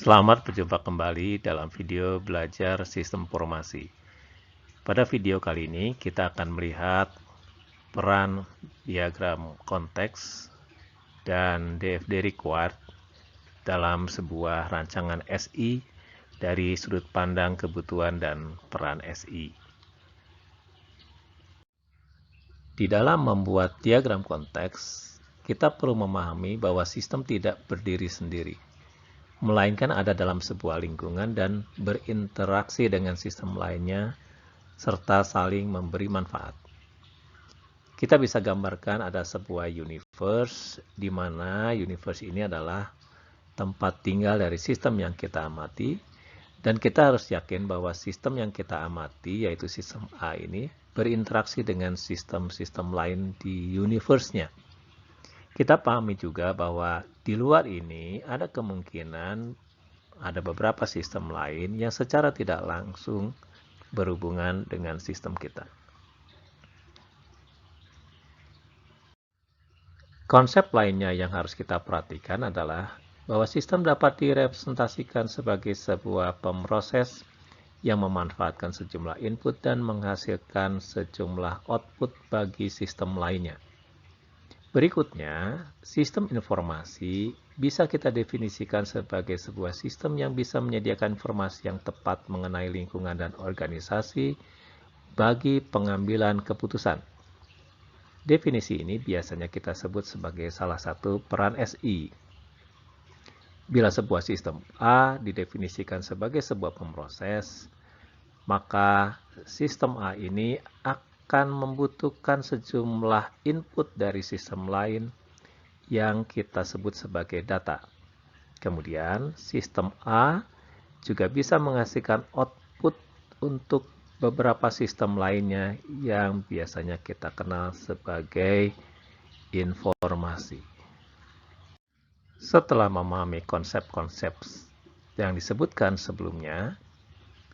Selamat berjumpa kembali dalam video belajar sistem informasi. Pada video kali ini kita akan melihat peran diagram konteks dan DFD required dalam sebuah rancangan SI dari sudut pandang kebutuhan dan peran SI. Di dalam membuat diagram konteks, kita perlu memahami bahwa sistem tidak berdiri sendiri, melainkan ada dalam sebuah lingkungan dan berinteraksi dengan sistem lainnya, serta saling memberi manfaat. Kita bisa gambarkan ada sebuah universe, di mana universe ini adalah tempat tinggal dari sistem yang kita amati, dan kita harus yakin bahwa sistem yang kita amati, yaitu sistem A ini, berinteraksi dengan sistem-sistem lain di universe-nya. Kita pahami juga bahwa di luar ini ada kemungkinan ada beberapa sistem lain yang secara tidak langsung berhubungan dengan sistem kita. Konsep lainnya yang harus kita perhatikan adalah bahwa sistem dapat direpresentasikan sebagai sebuah pemroses yang memanfaatkan sejumlah input dan menghasilkan sejumlah output bagi sistem lainnya. Berikutnya, sistem informasi bisa kita definisikan sebagai sebuah sistem yang bisa menyediakan informasi yang tepat mengenai lingkungan dan organisasi bagi pengambilan keputusan. Definisi ini biasanya kita sebut sebagai salah satu peran SI. Bila sebuah sistem A didefinisikan sebagai sebuah pemroses, maka sistem A ini akan membutuhkan sejumlah input dari sistem lain yang kita sebut sebagai data. Kemudian, sistem A juga bisa menghasilkan output untuk beberapa sistem lainnya yang biasanya kita kenal sebagai informasi. Setelah memahami konsep-konsep yang disebutkan sebelumnya,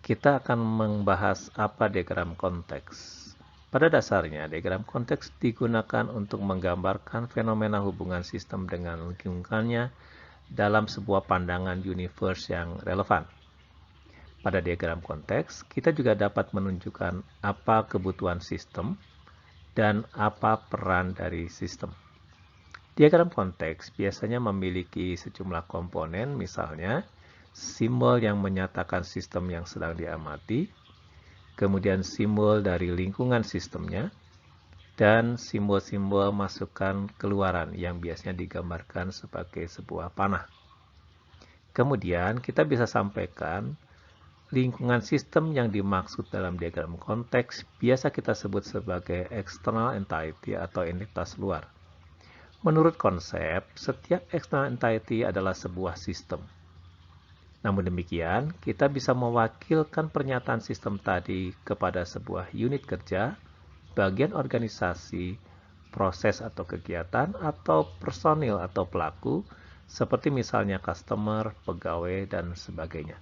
kita akan membahas apa diagram konteks. Pada dasarnya, diagram konteks digunakan untuk menggambarkan fenomena hubungan sistem dengan lingkungannya dalam sebuah pandangan universe yang relevan. Pada diagram konteks, kita juga dapat menunjukkan apa kebutuhan sistem dan apa peran dari sistem. Diagram konteks biasanya memiliki sejumlah komponen, misalnya simbol yang menyatakan sistem yang sedang diamati, kemudian simbol dari lingkungan sistemnya, dan simbol-simbol masukan keluaran yang biasanya digambarkan sebagai sebuah panah. Kemudian kita bisa sampaikan lingkungan sistem yang dimaksud dalam diagram konteks biasa kita sebut sebagai external entity atau entitas luar. Menurut konsep, setiap external entity adalah sebuah sistem. Namun demikian, kita bisa mewakilkan pernyataan sistem tadi kepada sebuah unit kerja, bagian organisasi, proses atau kegiatan, atau personil atau pelaku, seperti misalnya customer, pegawai, dan sebagainya.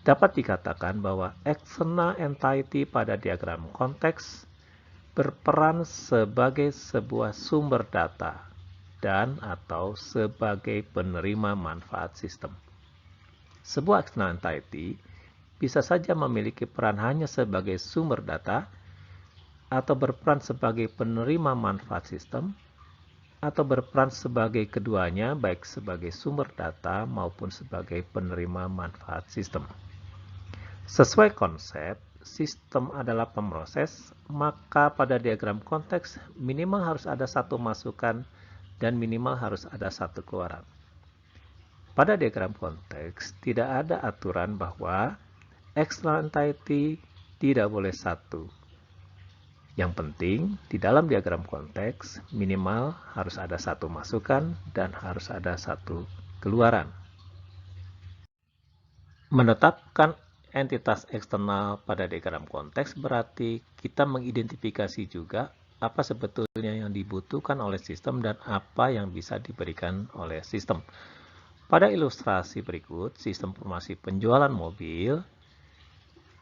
Dapat dikatakan bahwa external entity pada diagram konteks berperan sebagai sebuah sumber data dan atau sebagai penerima manfaat sistem. Sebuah external entity bisa saja memiliki peran hanya sebagai sumber data atau berperan sebagai penerima manfaat sistem atau berperan sebagai keduanya baik sebagai sumber data maupun sebagai penerima manfaat sistem. Sesuai konsep, sistem adalah pemroses, maka pada diagram konteks minimal harus ada satu masukan dan minimal harus ada satu keluaran. Pada diagram konteks tidak ada aturan bahwa external entity tidak boleh satu. Yang penting di dalam diagram konteks minimal harus ada satu masukan dan harus ada satu keluaran. Menetapkan entitas eksternal pada diagram konteks berarti kita mengidentifikasi juga apa sebetulnya yang dibutuhkan oleh sistem dan apa yang bisa diberikan oleh sistem. Pada ilustrasi berikut, sistem informasi penjualan mobil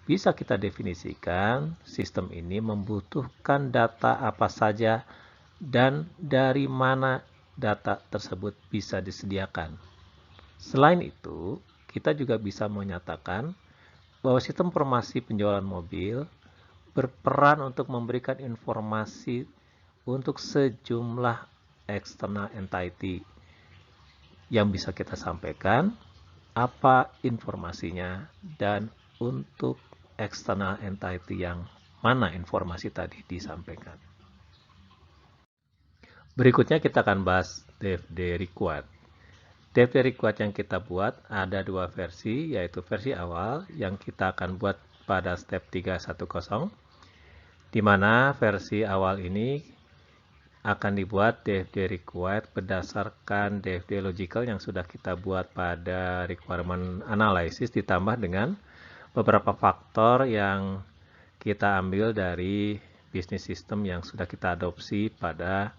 bisa kita definisikan sistem ini membutuhkan data apa saja dan dari mana data tersebut bisa disediakan. Selain itu, kita juga bisa menyatakan bahwa sistem informasi penjualan mobil berperan untuk memberikan informasi untuk sejumlah external entity yang bisa kita sampaikan, apa informasinya, dan untuk external entity yang mana informasi tadi disampaikan. Berikutnya kita akan bahas DFD required. DFD required yang kita buat ada dua versi, yaitu versi awal yang kita akan buat pada step 310, di mana versi awal ini akan dibuat DFD required berdasarkan DFD logical yang sudah kita buat pada requirement analysis ditambah dengan beberapa faktor yang kita ambil dari bisnis system yang sudah kita adopsi pada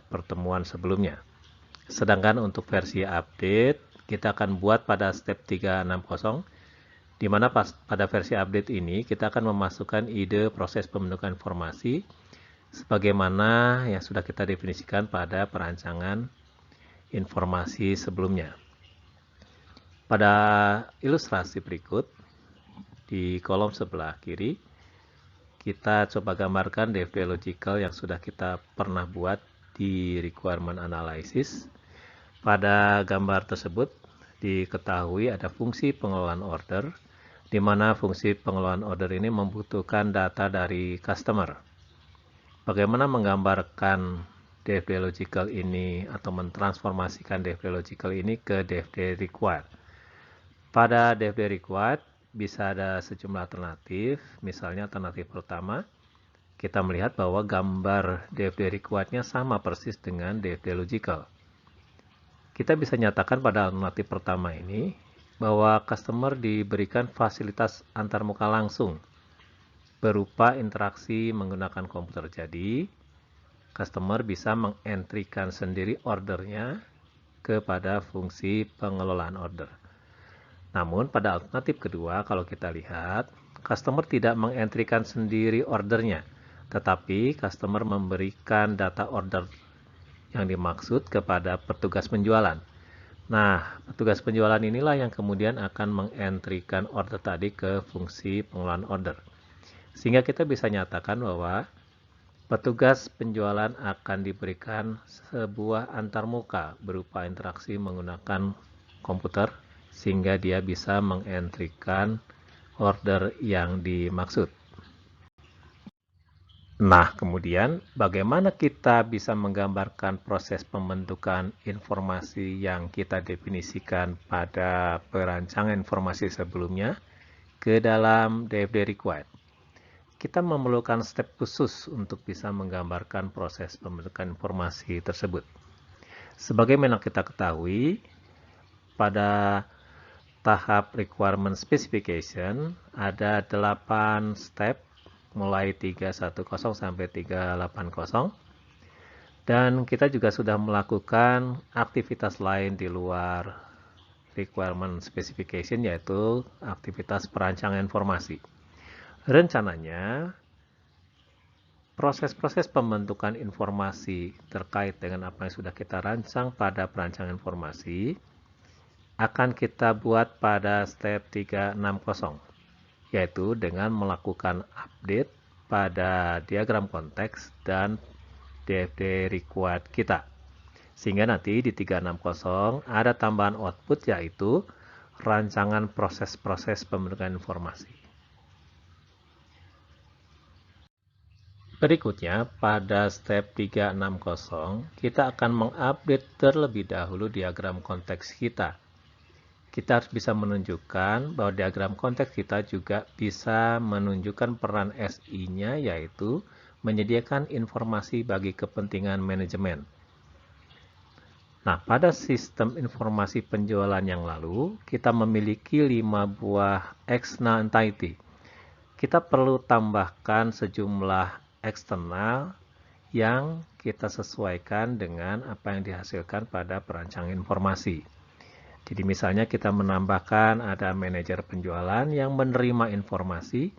pertemuan sebelumnya. Sedangkan untuk versi update kita akan buat pada step 360, di mana pada versi update ini kita akan memasukkan ide proses pembentukan informasi sebagaimana yang sudah kita definisikan pada perancangan informasi sebelumnya. Pada ilustrasi berikut, di kolom sebelah kiri, kita coba gambarkan DFD logical yang sudah kita pernah buat di requirement analysis. Pada gambar tersebut, diketahui ada fungsi pengelolaan order, di mana fungsi pengelolaan order ini membutuhkan data dari customer. Bagaimana menggambarkan DFD logical ini atau mentransformasikan DFD logical ini ke DFD required? Pada DFD required bisa ada sejumlah alternatif. Misalnya alternatif pertama, kita melihat bahwa gambar DFD required-nya sama persis dengan DFD logical. Kita bisa nyatakan pada alternatif pertama ini bahwa customer diberikan fasilitas antarmuka langsung berupa interaksi menggunakan komputer. Jadi, customer bisa mengentrikan sendiri ordernya kepada fungsi pengelolaan order. Namun, pada alternatif kedua, kalau kita lihat, customer tidak mengentrikan sendiri ordernya, tetapi customer memberikan data order yang dimaksud kepada petugas penjualan. Nah, petugas penjualan inilah yang kemudian akan mengentrikan order tadi ke fungsi pengelolaan order. Sehingga kita bisa nyatakan bahwa petugas penjualan akan diberikan sebuah antarmuka berupa interaksi menggunakan komputer sehingga dia bisa mengentrikan order yang dimaksud. Nah, kemudian bagaimana kita bisa menggambarkan proses pembentukan informasi yang kita definisikan pada perancangan informasi sebelumnya ke dalam DFD required? Kita memerlukan step khusus untuk bisa menggambarkan proses pembentukan informasi tersebut. Sebagaimana kita ketahui, pada tahap requirement specification ada 8 step mulai 310 sampai 380, dan kita juga sudah melakukan aktivitas lain di luar requirement specification, yaitu aktivitas perancangan informasi. Rencananya, proses-proses pembentukan informasi terkait dengan apa yang sudah kita rancang pada perancangan informasi akan kita buat pada step 360, yaitu dengan melakukan update pada diagram konteks dan DFD required kita. Sehingga nanti di 360 ada tambahan output, yaitu rancangan proses-proses pembentukan informasi. Berikutnya, pada step 360, kita akan mengupdate terlebih dahulu diagram konteks kita. Kita harus bisa menunjukkan bahwa diagram konteks kita juga bisa menunjukkan peran SI-nya, yaitu menyediakan informasi bagi kepentingan manajemen. Nah, pada sistem informasi penjualan yang lalu, kita memiliki 5 buah external entity. Kita perlu tambahkan sejumlah eksternal yang kita sesuaikan dengan apa yang dihasilkan pada perancangan informasi. Jadi misalnya kita menambahkan ada manajer penjualan yang menerima informasi,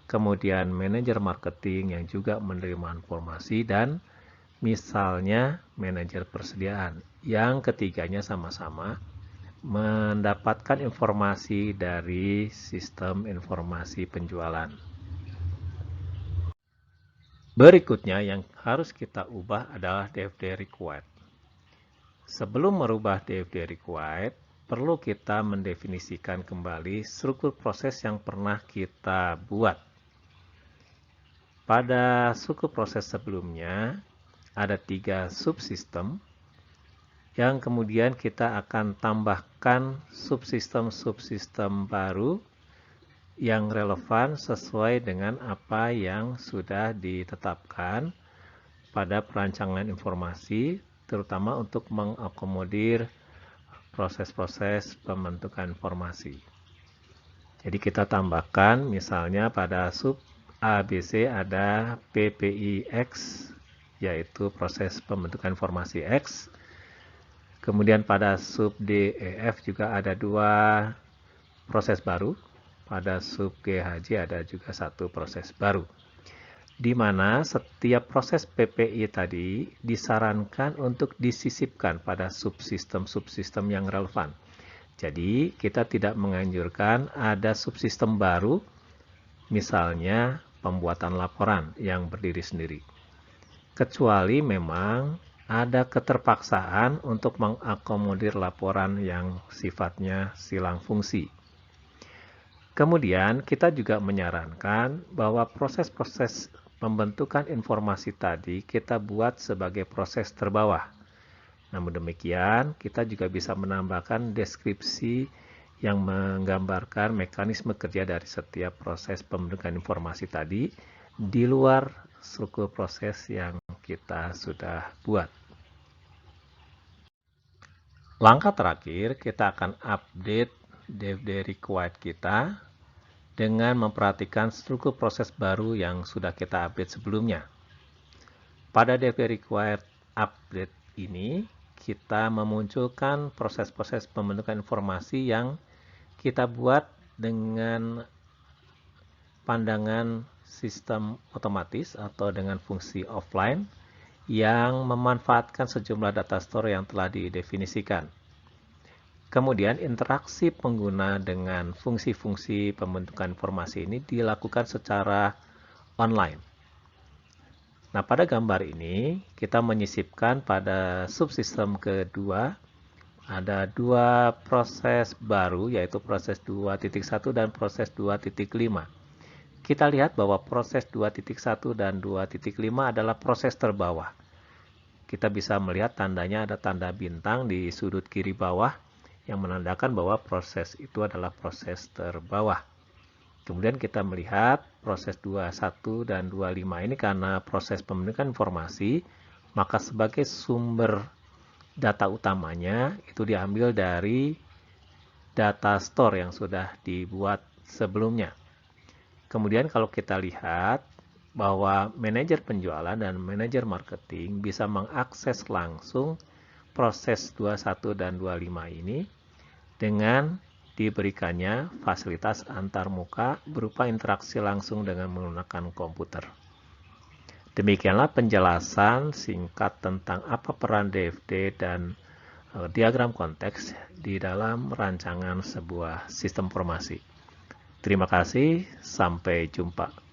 kemudian manajer marketing yang juga menerima informasi, dan misalnya manajer persediaan. Yang ketiganya sama-sama mendapatkan informasi dari sistem informasi penjualan. Berikutnya yang harus kita ubah adalah DFD required. Sebelum merubah DFD required, perlu kita mendefinisikan kembali struktur proses yang pernah kita buat. Pada struktur proses sebelumnya, ada 3 subsistem yang kemudian kita akan tambahkan subsistem-subsistem baru yang relevan sesuai dengan apa yang sudah ditetapkan pada perancangan informasi, terutama untuk mengakomodir proses-proses pembentukan informasi. Jadi kita tambahkan misalnya pada sub ABC ada PPI-X, yaitu proses pembentukan informasi X. Kemudian pada sub DEF juga ada 2 proses baru. Pada sub GHJ ada juga 1 proses baru. Di mana setiap proses PPI tadi disarankan untuk disisipkan pada subsistem-subsistem yang relevan. Jadi kita tidak menganjurkan ada subsistem baru, misalnya pembuatan laporan yang berdiri sendiri. Kecuali memang ada keterpaksaan untuk mengakomodir laporan yang sifatnya silang fungsi. Kemudian kita juga menyarankan bahwa proses-proses pembentukan informasi tadi kita buat sebagai proses terbawah. Namun demikian, kita juga bisa menambahkan deskripsi yang menggambarkan mekanisme kerja dari setiap proses pembentukan informasi tadi di luar struktur proses yang kita sudah buat. Langkah terakhir, kita akan update DFD required kita dengan memperhatikan struktur proses baru yang sudah kita update sebelumnya. Pada DFD required update ini, kita memunculkan proses-proses pembentukan informasi yang kita buat dengan pandangan sistem otomatis atau dengan fungsi offline yang memanfaatkan sejumlah data store yang telah didefinisikan. Kemudian interaksi pengguna dengan fungsi-fungsi pembentukan informasi ini dilakukan secara online. Nah, pada gambar ini kita menyisipkan pada subsistem kedua ada 2 proses baru, yaitu proses 2.1 dan proses 2.5. Kita lihat bahwa proses 2.1 dan 2.5 adalah proses terbawah. Kita bisa melihat tandanya ada tanda bintang di sudut kiri bawah yang menandakan bahwa proses itu adalah proses terbawah. Kemudian kita melihat proses 21 dan 25 ini karena proses pembentukan informasi, maka sebagai sumber data utamanya itu diambil dari data store yang sudah dibuat sebelumnya. Kemudian kalau kita lihat bahwa manajer penjualan dan manajer marketing bisa mengakses langsung proses 21 dan 25 ini dengan diberikannya fasilitas antarmuka berupa interaksi langsung dengan menggunakan komputer. Demikianlah penjelasan singkat tentang apa peran DFD dan diagram konteks di dalam rancangan sebuah sistem informasi. Terima kasih, sampai jumpa.